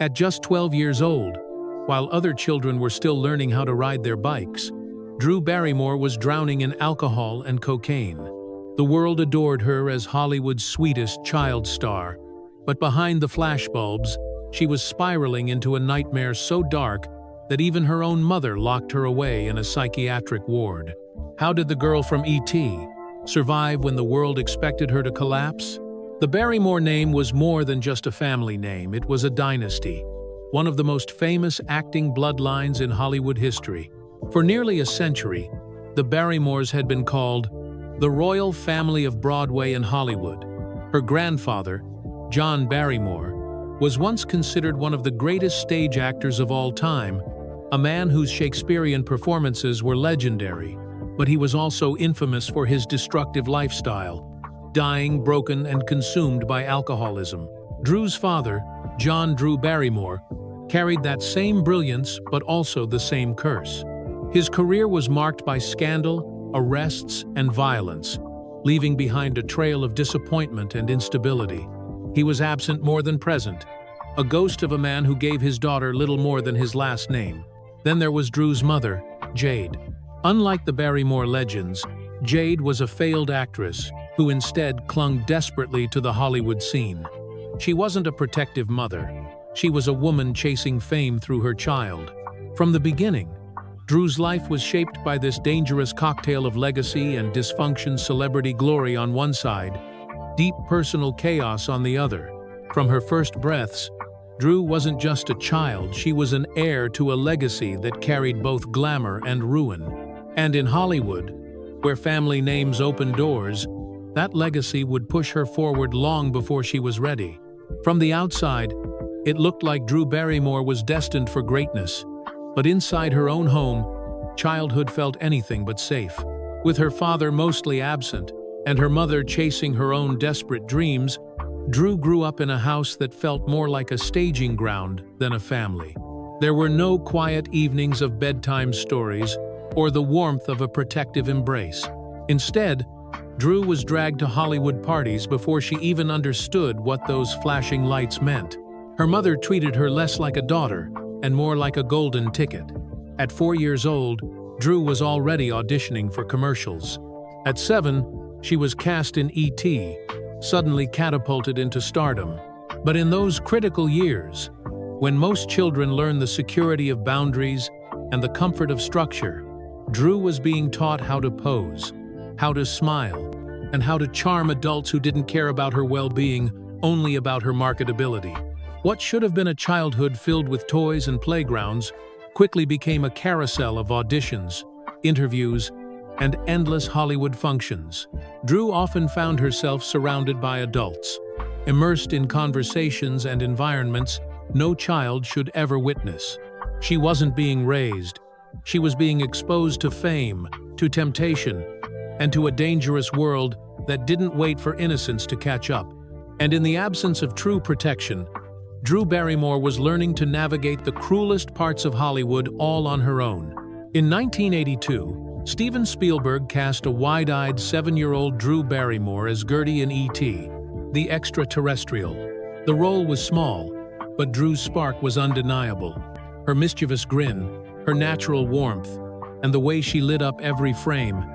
At just 12 years old, while other children were still learning how to ride their bikes, Drew Barrymore was drowning in alcohol and cocaine. The world adored her as Hollywood's sweetest child star, but behind the flashbulbs, she was spiraling into a nightmare so dark that even her own mother locked her away in a psychiatric ward. How did the girl from E.T. survive when the world expected her to collapse? The Barrymore name was more than just a family name, it was a dynasty, one of the most famous acting bloodlines in Hollywood history. For nearly a century, the Barrymores had been called the royal family of Broadway and Hollywood. Her grandfather, John Barrymore, was once considered one of the greatest stage actors of all time, a man whose Shakespearean performances were legendary, but he was also infamous for his destructive lifestyle, dying broken and consumed by alcoholism. Drew's father, John Drew Barrymore, carried that same brilliance but also the same curse. His career was marked by scandal, arrests, and violence, leaving behind a trail of disappointment and instability. He was absent more than present, a ghost of a man who gave his daughter little more than his last name. Then there was Drew's mother, Jade. Unlike the Barrymore legends, Jade was a failed actress who instead clung desperately to the Hollywood scene. She wasn't a protective mother. She was a woman chasing fame through her child. From the beginning, Drew's life was shaped by this dangerous cocktail of legacy and dysfunction, celebrity glory on one side, deep personal chaos on the other. From her first breaths, Drew wasn't just a child, she was an heir to a legacy that carried both glamour and ruin. And in Hollywood, where family names open doors, that legacy would push her forward long before she was ready. From the outside, it looked like Drew Barrymore was destined for greatness, but inside her own home, childhood felt anything but safe. With her father mostly absent, and her mother chasing her own desperate dreams, Drew grew up in a house that felt more like a staging ground than a family. There were no quiet evenings of bedtime stories or the warmth of a protective embrace. Instead, Drew was dragged to Hollywood parties before she even understood what those flashing lights meant. Her mother treated her less like a daughter and more like a golden ticket. At 4 years old, Drew was already auditioning for commercials. At 7, she was cast in E.T., suddenly catapulted into stardom. But in those critical years, when most children learn the security of boundaries and the comfort of structure, Drew was being taught how to pose, how to smile, and how to charm adults who didn't care about her well-being, only about her marketability. What should have been a childhood filled with toys and playgrounds quickly became a carousel of auditions, interviews, and endless Hollywood functions. Drew often found herself surrounded by adults, immersed in conversations and environments no child should ever witness. She wasn't being raised. She was being exposed to fame, to temptation, and to a dangerous world that didn't wait for innocence to catch up. And in the absence of true protection, Drew Barrymore was learning to navigate the cruelest parts of Hollywood all on her own. In 1982, Steven Spielberg cast a wide-eyed 7-year-old Drew Barrymore as Gertie in E.T., the extraterrestrial. The role was small, but Drew's spark was undeniable. Her mischievous grin, her natural warmth, and the way she lit up every frame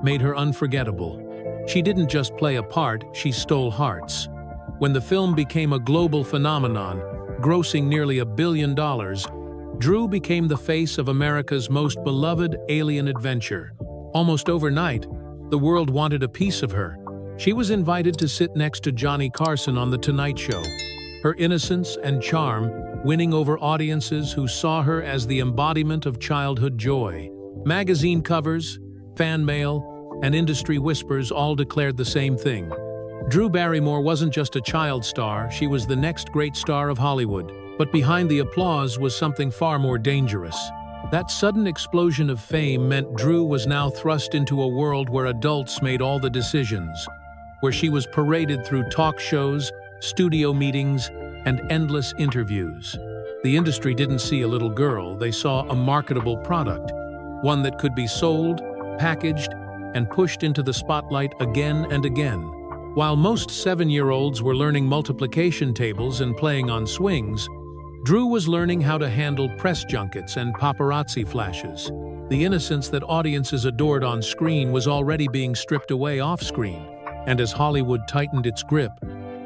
made her unforgettable. She didn't just play a part, she stole hearts. When the film became a global phenomenon, grossing nearly $1 billion, Drew became the face of America's most beloved alien adventure. Almost overnight, the world wanted a piece of her. She was invited to sit next to Johnny Carson on The Tonight Show. Her innocence and charm winning over audiences who saw her as the embodiment of childhood joy. Magazine covers, fan mail, and industry whispers all declared the same thing. Drew Barrymore wasn't just a child star, she was the next great star of Hollywood. But behind the applause was something far more dangerous. That sudden explosion of fame meant Drew was now thrust into a world where adults made all the decisions, where she was paraded through talk shows, studio meetings, and endless interviews. The industry didn't see a little girl, they saw a marketable product, one that could be sold, packaged, and pushed into the spotlight again and again. While most 7-year-olds were learning multiplication tables and playing on swings, Drew was learning how to handle press junkets and paparazzi flashes. The innocence that audiences adored on screen was already being stripped away off-screen. And as Hollywood tightened its grip,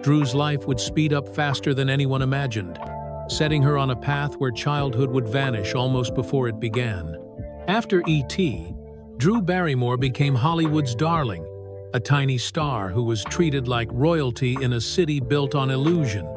Drew's life would speed up faster than anyone imagined, setting her on a path where childhood would vanish almost before it began. After E.T., Drew Barrymore became Hollywood's darling, a tiny star who was treated like royalty in a city built on illusion.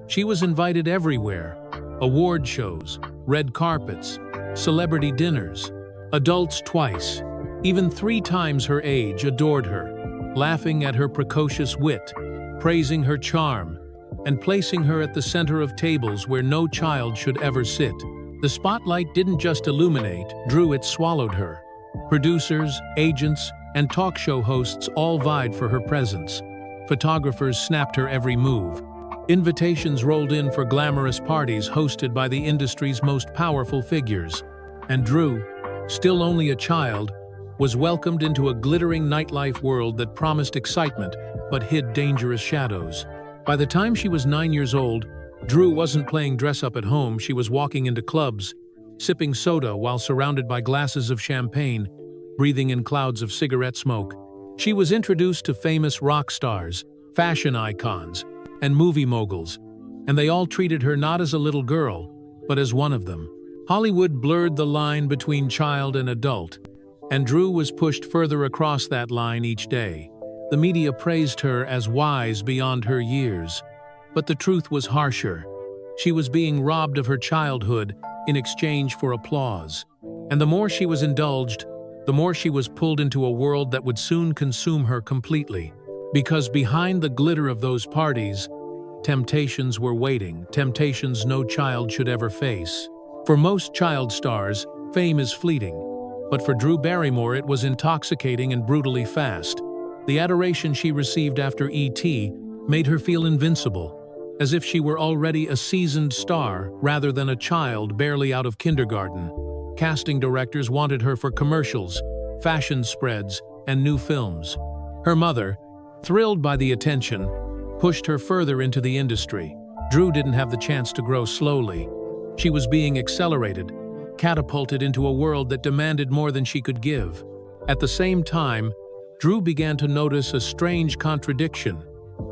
She was invited everywhere: award shows, red carpets, celebrity dinners. Adults twice, even 3 times her age, adored her, laughing at her precocious wit, praising her charm, and placing her at the center of tables where no child should ever sit. The spotlight didn't just illuminate Drew, it swallowed her. Producers, agents, and talk show hosts all vied for her presence. Photographers snapped her every move. Invitations rolled in for glamorous parties hosted by the industry's most powerful figures. And Drew, still only a child, was welcomed into a glittering nightlife world that promised excitement but hid dangerous shadows. By the time she was 9 years old, Drew wasn't playing dress-up at home. She was walking into clubs, sipping soda while surrounded by glasses of champagne, breathing in clouds of cigarette smoke. She was introduced to famous rock stars, fashion icons, and movie moguls, and they all treated her not as a little girl, but as one of them. Hollywood blurred the line between child and adult, and Drew was pushed further across that line each day. The media praised her as wise beyond her years, but the truth was harsher. She was being robbed of her childhood in exchange for applause. And the more she was indulged, the more she was pulled into a world that would soon consume her completely. Because behind the glitter of those parties, temptations were waiting, temptations no child should ever face. For most child stars, fame is fleeting. But for Drew Barrymore, it was intoxicating and brutally fast. The adoration she received after E.T. made her feel invincible, as if she were already a seasoned star rather than a child barely out of kindergarten. Casting directors wanted her for commercials, fashion spreads, and new films. Her mother, thrilled by the attention, pushed her further into the industry. Drew didn't have the chance to grow slowly. She was being accelerated, catapulted into a world that demanded more than she could give. At the same time, Drew began to notice a strange contradiction.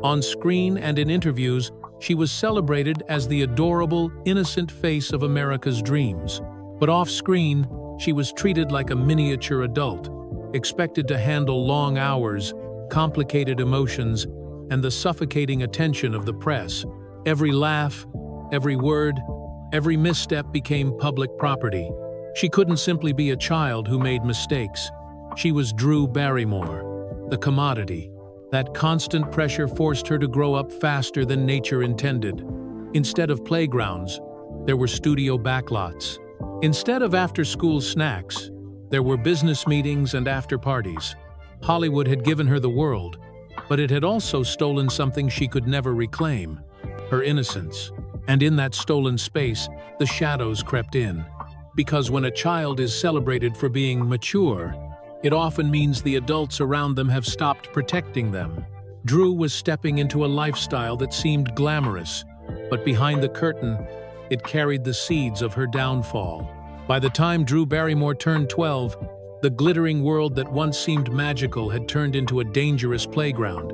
On screen and in interviews, she was celebrated as the adorable, innocent face of America's dreams. But off-screen, she was treated like a miniature adult, expected to handle long hours, complicated emotions, and the suffocating attention of the press. Every laugh, every word, every misstep became public property. She couldn't simply be a child who made mistakes. She was Drew Barrymore, the commodity. That constant pressure forced her to grow up faster than nature intended. Instead of playgrounds, there were studio backlots. Instead of after-school snacks, there were business meetings and after-parties. Hollywood had given her the world, but it had also stolen something she could never reclaim: her innocence. And in that stolen space, the shadows crept in. Because when a child is celebrated for being mature, it often means the adults around them have stopped protecting them. Drew was stepping into a lifestyle that seemed glamorous, but behind the curtain, it carried the seeds of her downfall. By the time Drew Barrymore turned 12, the glittering world that once seemed magical had turned into a dangerous playground.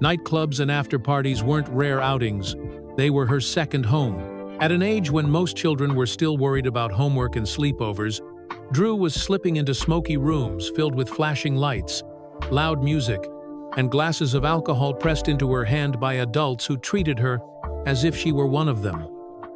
Nightclubs and after-parties weren't rare outings. They were her second home. At an age when most children were still worried about homework and sleepovers, Drew was slipping into smoky rooms filled with flashing lights, loud music, and glasses of alcohol pressed into her hand by adults who treated her as if she were one of them.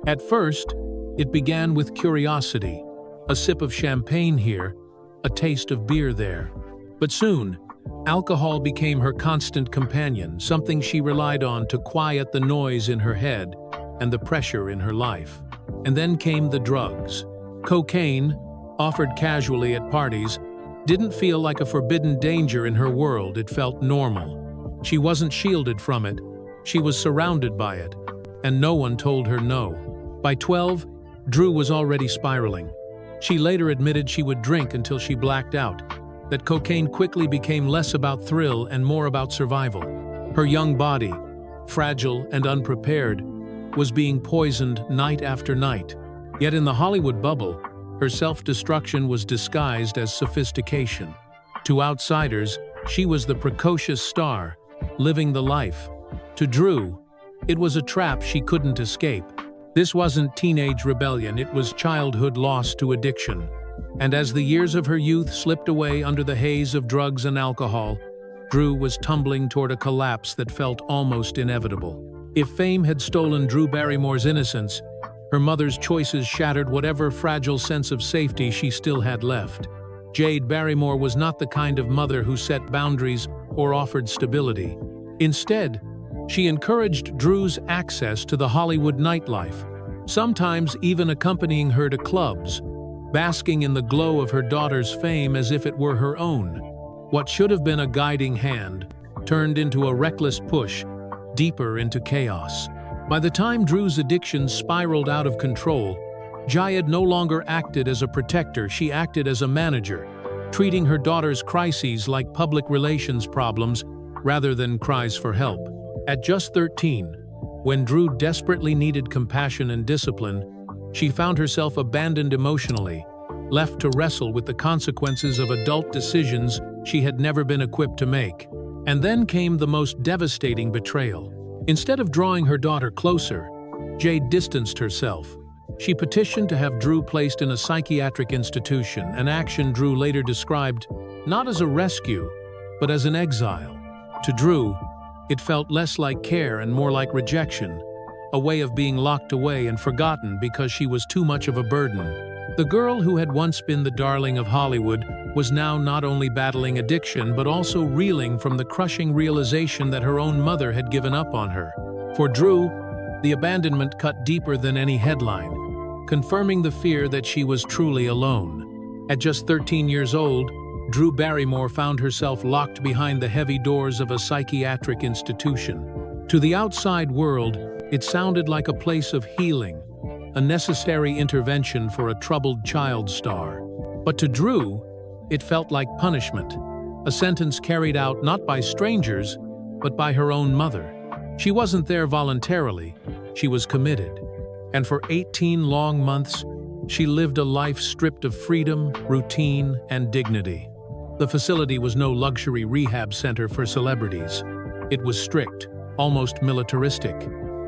At first, it began with curiosity, a sip of champagne here, a taste of beer there. But soon, alcohol became her constant companion, something she relied on to quiet the noise in her head and the pressure in her life. And then came the drugs. Cocaine, offered casually at parties, didn't feel like a forbidden danger in her world. It felt normal. She wasn't shielded from it. She was surrounded by it, and no one told her no. By 12, Drew was already spiraling. She later admitted she would drink until she blacked out, that cocaine quickly became less about thrill and more about survival. Her young body, fragile and unprepared, was being poisoned night after night. Yet in the Hollywood bubble, her self-destruction was disguised as sophistication. To outsiders, she was the precocious star, living the life. To Drew, it was a trap she couldn't escape. This wasn't teenage rebellion, it was childhood lost to addiction. And as the years of her youth slipped away under the haze of drugs and alcohol, Drew was tumbling toward a collapse that felt almost inevitable. If fame had stolen Drew Barrymore's innocence, her mother's choices shattered whatever fragile sense of safety she still had left. Jade Barrymore was not the kind of mother who set boundaries or offered stability. Instead, she encouraged Drew's access to the Hollywood nightlife, sometimes even accompanying her to clubs, basking in the glow of her daughter's fame as if it were her own. What should have been a guiding hand turned into a reckless push, deeper into chaos. By the time Drew's addiction spiraled out of control, Jade no longer acted as a protector, she acted as a manager, treating her daughter's crises like public relations problems rather than cries for help. At just 13, when Drew desperately needed compassion and discipline, she found herself abandoned emotionally, left to wrestle with the consequences of adult decisions she had never been equipped to make. And then came the most devastating betrayal. Instead of drawing her daughter closer, Jade distanced herself. She petitioned to have Drew placed in a psychiatric institution, an action Drew later described not as a rescue, but as an exile. To Drew, it felt less like care and more like rejection, a way of being locked away and forgotten because she was too much of a burden. The girl who had once been the darling of Hollywood was now not only battling addiction but also reeling from the crushing realization that her own mother had given up on her. For Drew, the abandonment cut deeper than any headline, confirming the fear that she was truly alone. At just 13 years old, Drew Barrymore found herself locked behind the heavy doors of a psychiatric institution. To the outside world, it sounded like a place of healing, a necessary intervention for a troubled child star. But to Drew, it felt like punishment, a sentence carried out not by strangers, but by her own mother. She wasn't there voluntarily, she was committed. And for 18 long months, she lived a life stripped of freedom, routine, and dignity. The facility was no luxury rehab center for celebrities. It was strict, almost militaristic.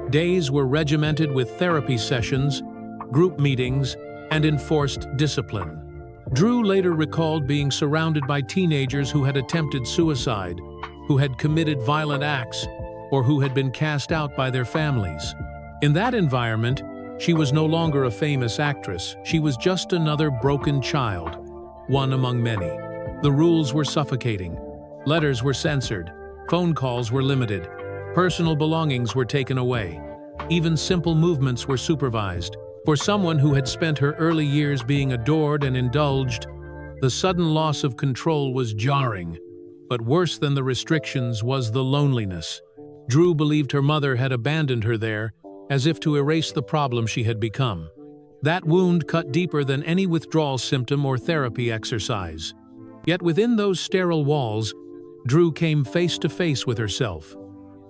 Days were regimented with therapy sessions, group meetings, and enforced discipline. Drew later recalled being surrounded by teenagers who had attempted suicide, who had committed violent acts, or who had been cast out by their families. In that environment, she was no longer a famous actress, she was just another broken child, one among many. The rules were suffocating. Letters were censored, phone calls were limited, personal belongings were taken away. Even simple movements were supervised. For someone who had spent her early years being adored and indulged, the sudden loss of control was jarring. But worse than the restrictions was the loneliness. Drew believed her mother had abandoned her there, as if to erase the problem she had become. That wound cut deeper than any withdrawal symptom or therapy exercise. Yet within those sterile walls, Drew came face to face with herself.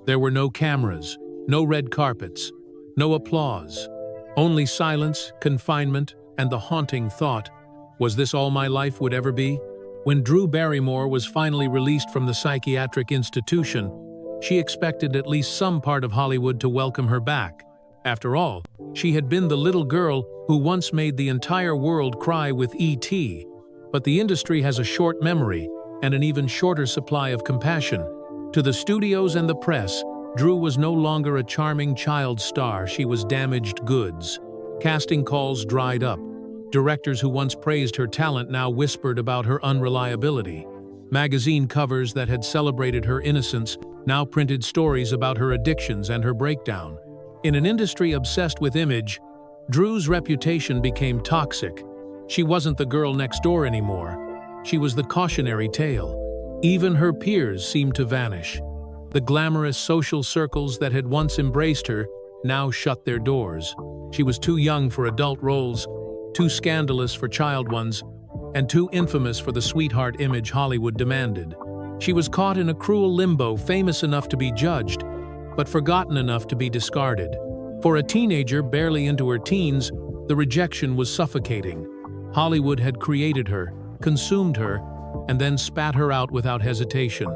There were no cameras, no red carpets, no applause. Only silence, confinement, and the haunting thought, was this all my life would ever be? When Drew Barrymore was finally released from the psychiatric institution, she expected at least some part of Hollywood to welcome her back. After all, she had been the little girl who once made the entire world cry with E.T. But the industry has a short memory and an even shorter supply of compassion. To the studios and the press, Drew was no longer a charming child star, she was damaged goods. Casting calls dried up. Directors who once praised her talent now whispered about her unreliability. Magazine covers that had celebrated her innocence now printed stories about her addictions and her breakdown. In an industry obsessed with image, Drew's reputation became toxic. She wasn't the girl next door anymore. She was the cautionary tale. Even her peers seemed to vanish. The glamorous social circles that had once embraced her now shut their doors. She was too young for adult roles, too scandalous for child ones, and too infamous for the sweetheart image Hollywood demanded. She was caught in a cruel limbo, famous enough to be judged, but forgotten enough to be discarded. For a teenager barely into her teens, the rejection was suffocating. Hollywood had created her, consumed her, and then spat her out without hesitation.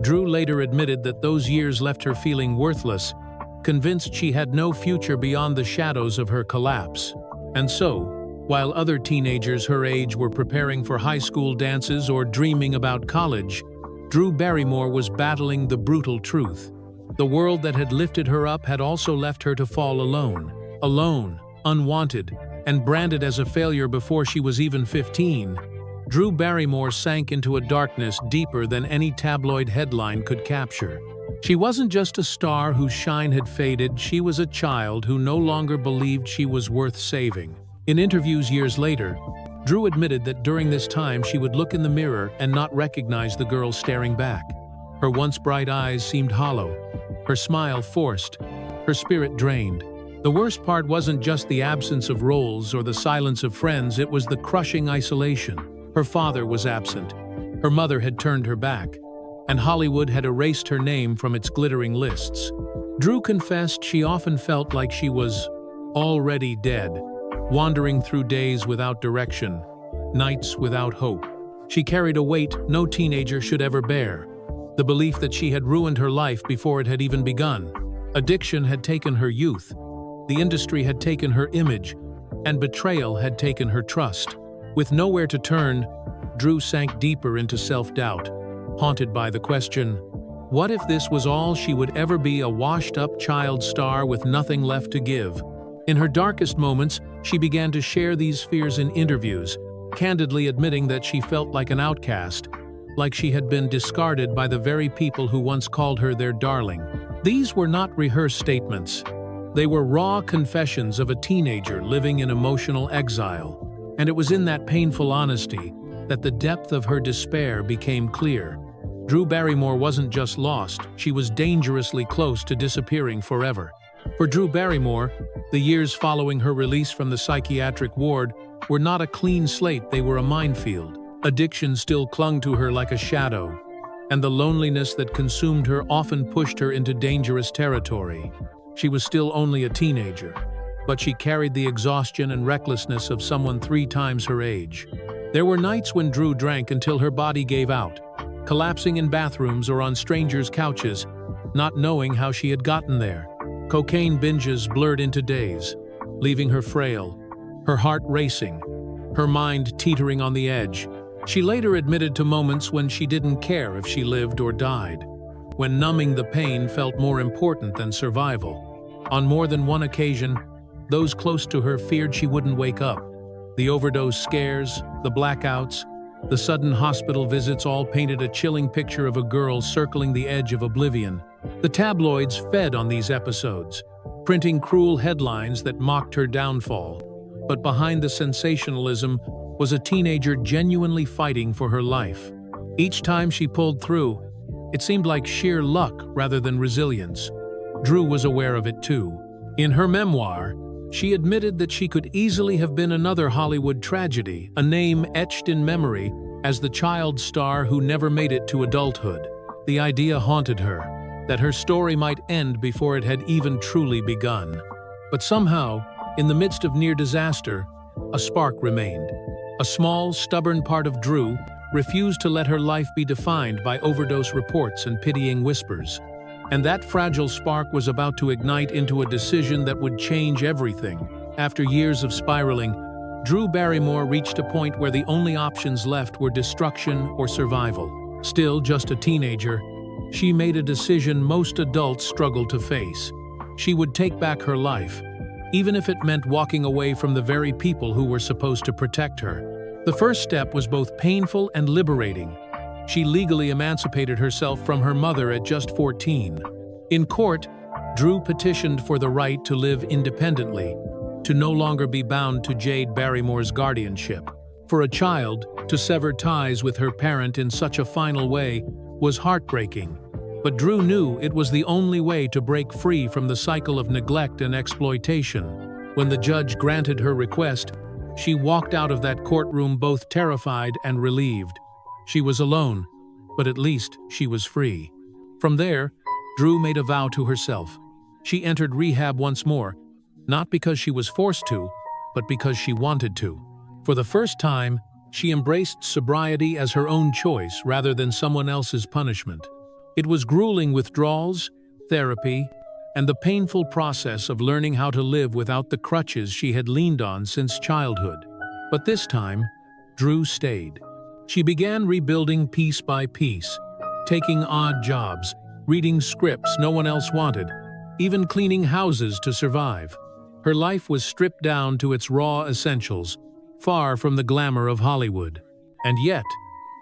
Drew later admitted that those years left her feeling worthless, convinced she had no future beyond the shadows of her collapse. And so, while other teenagers her age were preparing for high school dances or dreaming about college, Drew Barrymore was battling the brutal truth. The world that had lifted her up had also left her to fall alone. Alone, unwanted, and branded as a failure before she was even 15. Drew Barrymore sank into a darkness deeper than any tabloid headline could capture. She wasn't just a star whose shine had faded, she was a child who no longer believed she was worth saving. In interviews years later, Drew admitted that during this time she would look in the mirror and not recognize the girl staring back. Her once bright eyes seemed hollow, her smile forced, her spirit drained. The worst part wasn't just the absence of roles or the silence of friends, it was the crushing isolation. Her father was absent, her mother had turned her back, and Hollywood had erased her name from its glittering lists. Drew confessed she often felt like she was already dead, wandering through days without direction, nights without hope. She carried a weight no teenager should ever bear, the belief that she had ruined her life before it had even begun. Addiction had taken her youth, the industry had taken her image, and betrayal had taken her trust. With nowhere to turn, Drew sank deeper into self-doubt, haunted by the question, what if this was all she would ever be, a washed-up child star with nothing left to give? In her darkest moments, she began to share these fears in interviews, candidly admitting that she felt like an outcast, like she had been discarded by the very people who once called her their darling. These were not rehearsed statements. They were raw confessions of a teenager living in emotional exile. And it was in that painful honesty that the depth of her despair became clear. Drew Barrymore wasn't just lost, she was dangerously close to disappearing forever. For Drew Barrymore, the years following her release from the psychiatric ward were not a clean slate, they were a minefield. Addiction still clung to her like a shadow, and the loneliness that consumed her often pushed her into dangerous territory. She was still only a teenager, but she carried the exhaustion and recklessness of someone 3 times her age. There were nights when Drew drank until her body gave out, collapsing in bathrooms or on strangers' couches, not knowing how she had gotten there. Cocaine binges blurred into days, leaving her frail, her heart racing, her mind teetering on the edge. She later admitted to moments when she didn't care if she lived or died, when numbing the pain felt more important than survival. On more than one occasion, those close to her feared she wouldn't wake up. The overdose scares, the blackouts, the sudden hospital visits all painted a chilling picture of a girl circling the edge of oblivion. The tabloids fed on these episodes, printing cruel headlines that mocked her downfall. But behind the sensationalism was a teenager genuinely fighting for her life. Each time she pulled through, it seemed like sheer luck rather than resilience. Drew was aware of it too. In her memoir, she admitted that she could easily have been another Hollywood tragedy, a name etched in memory as the child star who never made it to adulthood. The idea haunted her, that her story might end before it had even truly begun. But somehow, in the midst of near disaster, a spark remained. A small, stubborn part of Drew refused to let her life be defined by overdose reports and pitying whispers. And that fragile spark was about to ignite into a decision that would change everything. After years of spiraling, Drew Barrymore reached a point where the only options left were destruction or survival. Still just a teenager, she made a decision most adults struggle to face. She would take back her life, even if it meant walking away from the very people who were supposed to protect her. The first step was both painful and liberating. She legally emancipated herself from her mother at just 14. In court, Drew petitioned for the right to live independently, to no longer be bound to Jade Barrymore's guardianship. For a child, to sever ties with her parent in such a final way was heartbreaking. But Drew knew it was the only way to break free from the cycle of neglect and exploitation. When the judge granted her request, she walked out of that courtroom both terrified and relieved. She was alone, but at least she was free. From there, Drew made a vow to herself. She entered rehab once more, not because she was forced to, but because she wanted to. For the first time, she embraced sobriety as her own choice rather than someone else's punishment. It was grueling withdrawals, therapy, and the painful process of learning how to live without the crutches she had leaned on since childhood. But this time, Drew stayed. She began rebuilding piece by piece, taking odd jobs, reading scripts no one else wanted, even cleaning houses to survive. Her life was stripped down to its raw essentials, far from the glamour of Hollywood. And yet,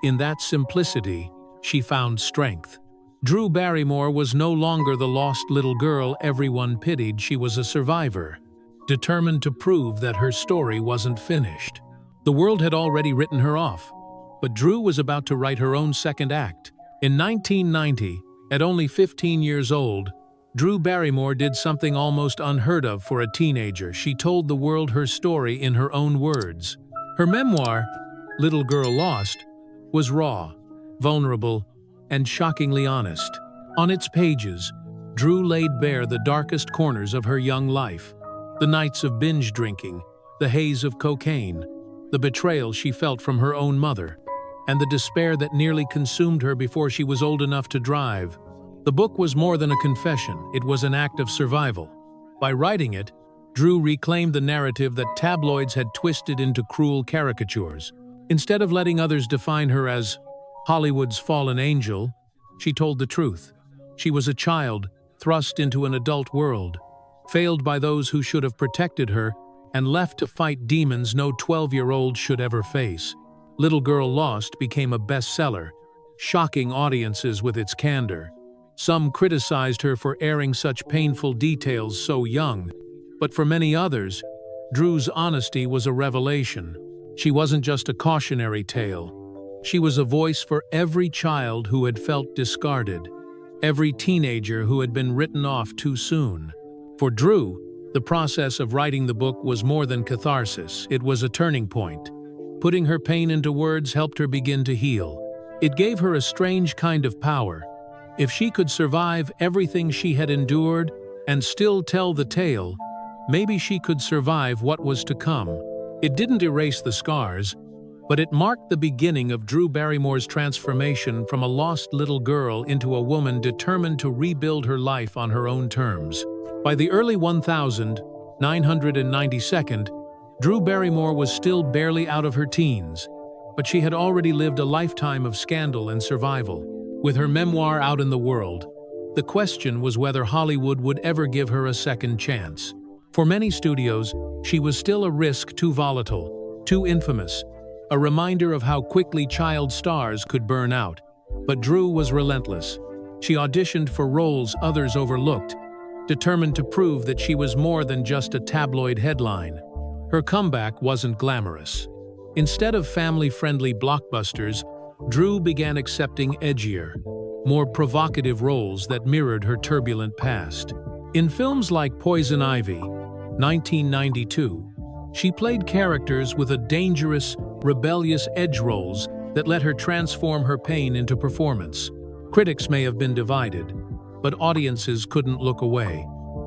in that simplicity, she found strength. Drew Barrymore was no longer the lost little girl everyone pitied. She was a survivor, determined to prove that her story wasn't finished. The world had already written her off, but Drew was about to write her own second act. In 1990, at only 15 years old, Drew Barrymore did something almost unheard of for a teenager. She told the world her story in her own words. Her memoir, Little Girl Lost, was raw, vulnerable, and shockingly honest. On its pages, Drew laid bare the darkest corners of her young life. The nights of binge drinking, the haze of cocaine, the betrayal she felt from her own mother, and the despair that nearly consumed her before she was old enough to drive. The book was more than a confession, it was an act of survival. By writing it, Drew reclaimed the narrative that tabloids had twisted into cruel caricatures. Instead of letting others define her as Hollywood's fallen angel, she told the truth. She was a child, thrust into an adult world, failed by those who should have protected her, and left to fight demons no 12-year-old should ever face. Little Girl Lost became a bestseller, shocking audiences with its candor. Some criticized her for airing such painful details so young, but for many others, Drew's honesty was a revelation. She wasn't just a cautionary tale. She was a voice for every child who had felt discarded, every teenager who had been written off too soon. For Drew, the process of writing the book was more than catharsis, it was a turning point. Putting her pain into words helped her begin to heal. It gave her a strange kind of power. If she could survive everything she had endured and still tell the tale, maybe she could survive what was to come. It didn't erase the scars, but it marked the beginning of Drew Barrymore's transformation from a lost little girl into a woman determined to rebuild her life on her own terms. By the early 1992nd, Drew Barrymore was still barely out of her teens, but she had already lived a lifetime of scandal and survival. With her memoir out in the world, the question was whether Hollywood would ever give her a second chance. For many studios, she was still a risk too volatile, too infamous, a reminder of how quickly child stars could burn out. But Drew was relentless. She auditioned for roles others overlooked, determined to prove that she was more than just a tabloid headline. Her comeback wasn't glamorous. Instead of family-friendly blockbusters, Drew began accepting edgier, more provocative roles that mirrored her turbulent past. In films like Poison Ivy, 1992, she played characters with a dangerous, rebellious edge roles that let her transform her pain into performance. Critics may have been divided, but audiences couldn't look away.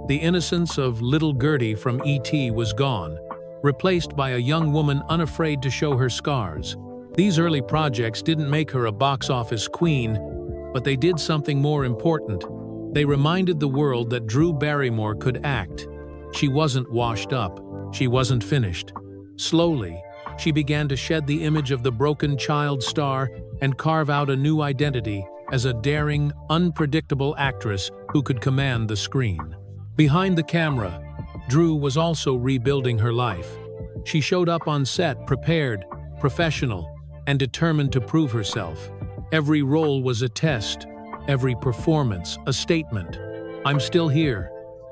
The innocence of little Gertie from E.T. was gone, replaced by a young woman unafraid to show her scars. These early projects didn't make her a box office queen, but they did something more important. They reminded the world that Drew Barrymore could act. She wasn't washed up. She wasn't finished. Slowly, she began to shed the image of the broken child star and carve out a new identity as a daring, unpredictable actress who could command the screen. Behind the camera, Drew was also rebuilding her life. She showed up on set prepared, professional, and determined to prove herself. Every role was a test, every performance a statement. I'm still here.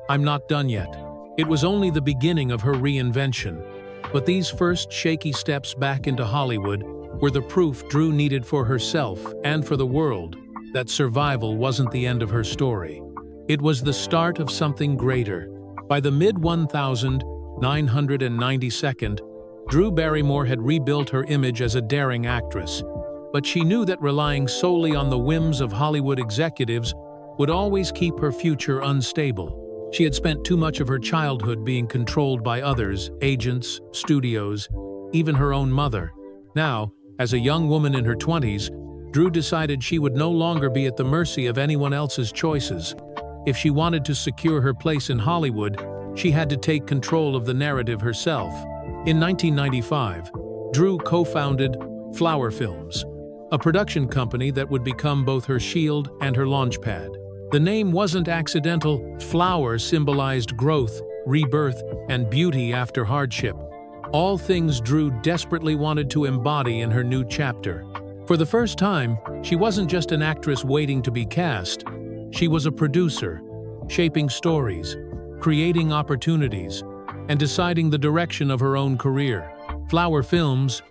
I'm not done yet. It was only the beginning of her reinvention. But these first shaky steps back into Hollywood were the proof Drew needed for herself and for the world that survival wasn't the end of her story. It was the start of something greater. By the mid-1992nd, Drew Barrymore had rebuilt her image as a daring actress, but she knew that relying solely on the whims of Hollywood executives would always keep her future unstable. She had spent too much of her childhood being controlled by others, agents, studios, even her own mother. Now, as a young woman in her 20s, Drew decided she would no longer be at the mercy of anyone else's choices. If she wanted to secure her place in Hollywood, she had to take control of the narrative herself. In 1995, Drew co-founded Flower Films, a production company that would become both her shield and her launchpad. The name wasn't accidental. Flower symbolized growth, rebirth, and beauty after hardship. All things Drew desperately wanted to embody in her new chapter. For the first time, she wasn't just an actress waiting to be cast. She was a producer, shaping stories, creating opportunities, and deciding the direction of her own career. Flower Films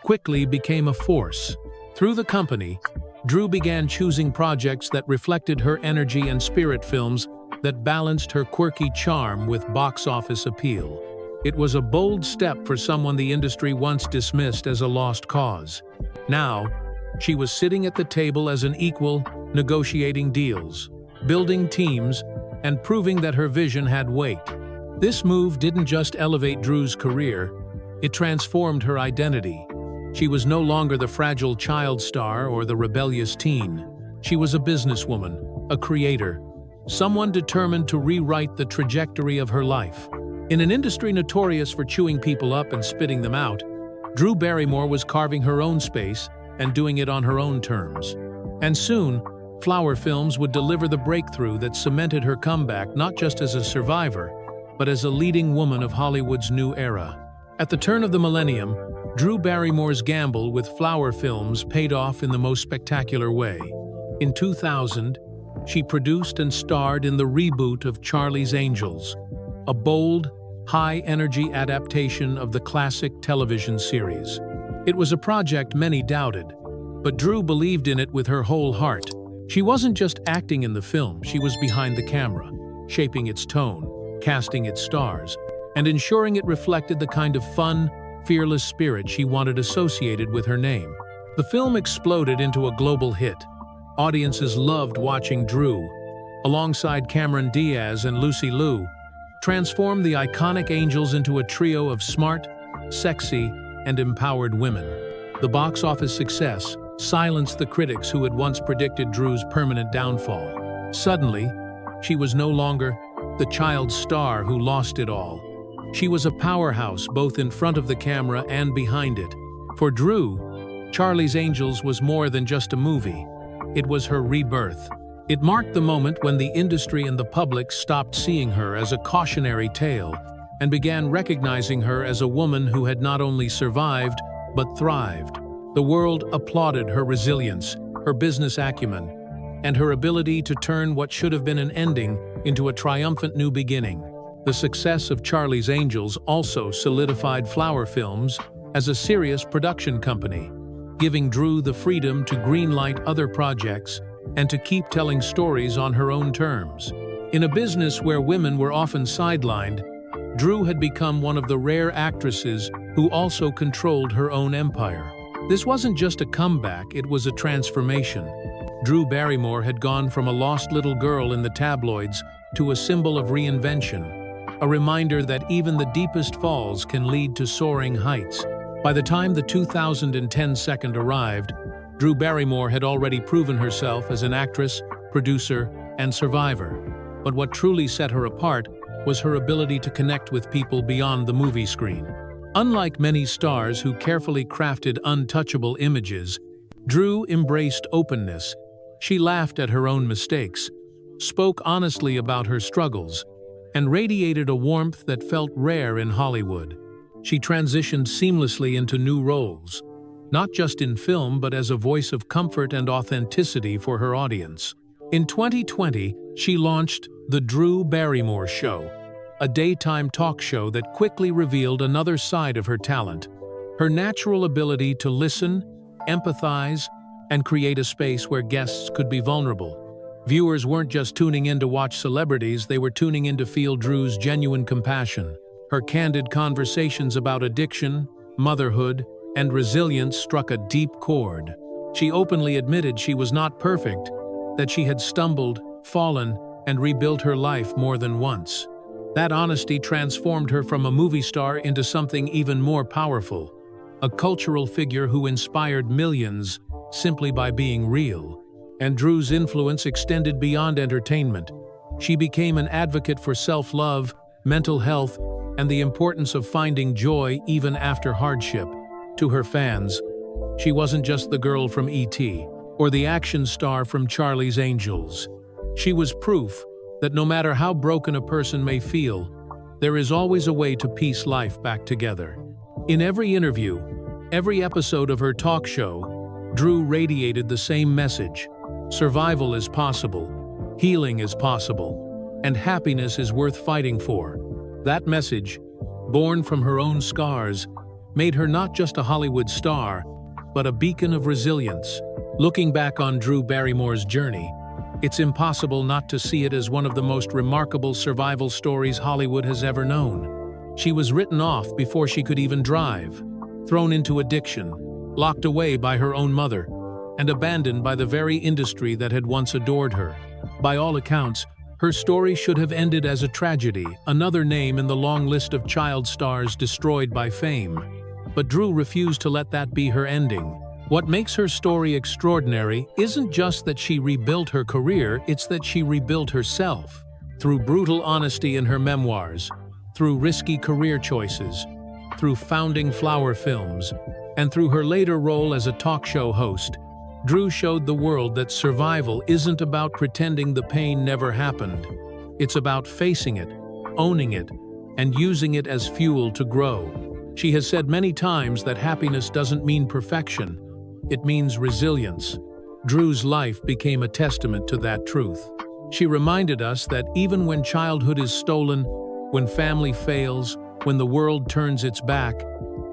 quickly became a force. Through the company, Drew began choosing projects that reflected her energy and spirit, films that balanced her quirky charm with box office appeal. It was a bold step for someone the industry once dismissed as a lost cause. Now, she was sitting at the table as an equal, negotiating deals, building teams, and proving that her vision had weight. This move didn't just elevate Drew's career, it transformed her identity. She was no longer the fragile child star or the rebellious teen. She was a businesswoman, a creator, someone determined to rewrite the trajectory of her life. In an industry notorious for chewing people up and spitting them out, Drew Barrymore was carving her own space and doing it on her own terms. And soon, Flower Films would deliver the breakthrough that cemented her comeback not just as a survivor, but as a leading woman of Hollywood's new era. At the turn of the millennium, Drew Barrymore's gamble with Flower Films paid off in the most spectacular way. In 2000, she produced and starred in the reboot of Charlie's Angels, a bold, high-energy adaptation of the classic television series. It was a project many doubted, but Drew believed in it with her whole heart. She wasn't just acting in the film, she was behind the camera, shaping its tone, casting its stars, and ensuring it reflected the kind of fun, fearless spirit she wanted associated with her name. The film exploded into a global hit. Audiences loved watching Drew, alongside Cameron Diaz and Lucy Liu, transform the iconic Angels into a trio of smart, sexy, and empowered women. The box office success silenced the critics who had once predicted Drew's permanent downfall. Suddenly, she was no longer the child star who lost it all. She was a powerhouse both in front of the camera and behind it. For Drew, Charlie's Angels was more than just a movie. It was her rebirth. It marked the moment when the industry and the public stopped seeing her as a cautionary tale and began recognizing her as a woman who had not only survived, but thrived. The world applauded her resilience, her business acumen, and her ability to turn what should have been an ending into a triumphant new beginning. The success of Charlie's Angels also solidified Flower Films as a serious production company, giving Drew the freedom to greenlight other projects and to keep telling stories on her own terms. In a business where women were often sidelined, Drew had become one of the rare actresses who also controlled her own empire. This wasn't just a comeback, it was a transformation. Drew Barrymore had gone from a lost little girl in the tabloids to a symbol of reinvention, a reminder that even the deepest falls can lead to soaring heights. By the time the 2010 second arrived, Drew Barrymore had already proven herself as an actress, producer, and survivor. But what truly set her apart was her ability to connect with people beyond the movie screen. Unlike many stars who carefully crafted untouchable images, Drew embraced openness. She laughed at her own mistakes, spoke honestly about her struggles, and radiated a warmth that felt rare in Hollywood. She transitioned seamlessly into new roles, not just in film but as a voice of comfort and authenticity for her audience. In 2020, she launched The Drew Barrymore Show, a daytime talk show that quickly revealed another side of her talent, her natural ability to listen, empathize, and create a space where guests could be vulnerable. Viewers weren't just tuning in to watch celebrities, they were tuning in to feel Drew's genuine compassion. Her candid conversations about addiction, motherhood, and resilience struck a deep chord. She openly admitted she was not perfect, that she had stumbled, fallen, and rebuilt her life more than once. That honesty transformed her from a movie star into something even more powerful, a cultural figure who inspired millions simply by being real. And Drew's influence extended beyond entertainment. She became an advocate for self-love, mental health, and the importance of finding joy even after hardship. To her fans, she wasn't just the girl from E.T. or the action star from Charlie's Angels. She was proof that no matter how broken a person may feel, there is always a way to piece life back together. In every interview, every episode of her talk show, Drew radiated the same message: survival is possible, healing is possible, and happiness is worth fighting for. That message, born from her own scars, made her not just a Hollywood star, but a beacon of resilience. Looking back on Drew Barrymore's journey, it's impossible not to see it as one of the most remarkable survival stories Hollywood has ever known. She was written off before she could even drive, thrown into addiction, locked away by her own mother, and abandoned by the very industry that had once adored her. By all accounts, her story should have ended as a tragedy, another name in the long list of child stars destroyed by fame. But Drew refused to let that be her ending. What makes her story extraordinary isn't just that she rebuilt her career, it's that she rebuilt herself. Through brutal honesty in her memoirs, through risky career choices, through founding Flower Films, and through her later role as a talk show host, Drew showed the world that survival isn't about pretending the pain never happened. It's about facing it, owning it, and using it as fuel to grow. She has said many times that happiness doesn't mean perfection. It means resilience. Drew's life became a testament to that truth. She reminded us that even when childhood is stolen, when family fails, when the world turns its back,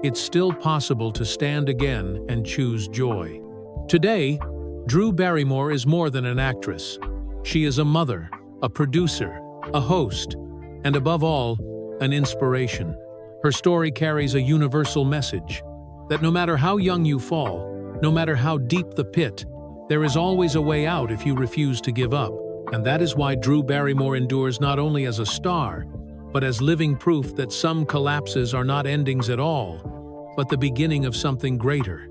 it's still possible to stand again and choose joy. Today, Drew Barrymore is more than an actress. She is a mother, a producer, a host, and above all, an inspiration. Her story carries a universal message, that no matter how young you fall, no matter how deep the pit, there is always a way out if you refuse to give up. And that is why Drew Barrymore endures not only as a star, but as living proof that some collapses are not endings at all, but the beginning of something greater.